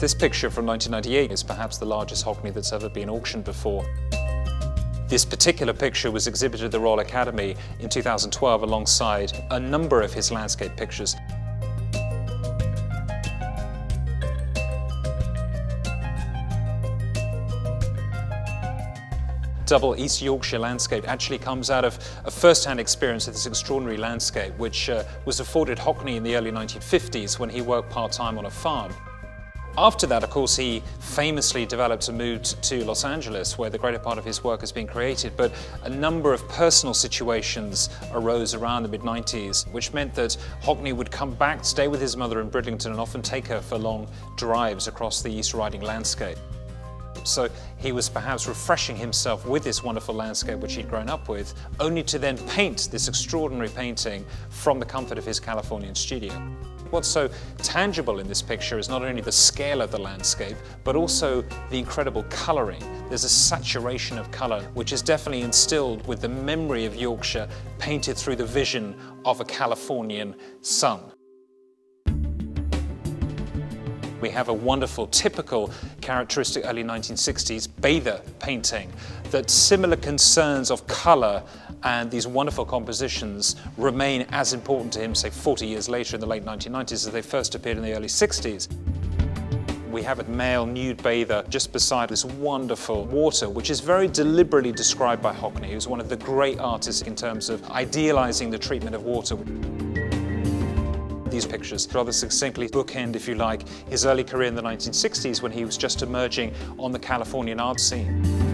This picture from 1998 is perhaps the largest Hockney that's ever been auctioned before. This particular picture was exhibited at the Royal Academy in 2012 alongside a number of his landscape pictures. Double East Yorkshire landscape actually comes out of a first-hand experience of this extraordinary landscape, which was afforded Hockney in the early 1950s when he worked part-time on a farm. After that, of course, he famously developed and moved to Los Angeles, where the greater part of his work has been created, but a number of personal situations arose around the mid-90s, which meant that Hockney would come back, stay with his mother in Bridlington, and often take her for long drives across the East Riding landscape. So he was perhaps refreshing himself with this wonderful landscape which he'd grown up with, only to then paint this extraordinary painting from the comfort of his Californian studio. What's so tangible in this picture is not only the scale of the landscape, but also the incredible colouring. There's a saturation of colour which is definitely instilled with the memory of Yorkshire painted through the vision of a Californian sun. We have a wonderful, typical, characteristic early 1960s bather painting that similar concerns of colour and these wonderful compositions remain as important to him, say 40 years later in the late 1990s as they first appeared in the early 60s. We have a male nude bather just beside this wonderful water, which is very deliberately described by Hockney, who's one of the great artists in terms of idealising the treatment of water. These pictures rather succinctly bookend, if you like, his early career in the 1960s when he was just emerging on the Californian art scene.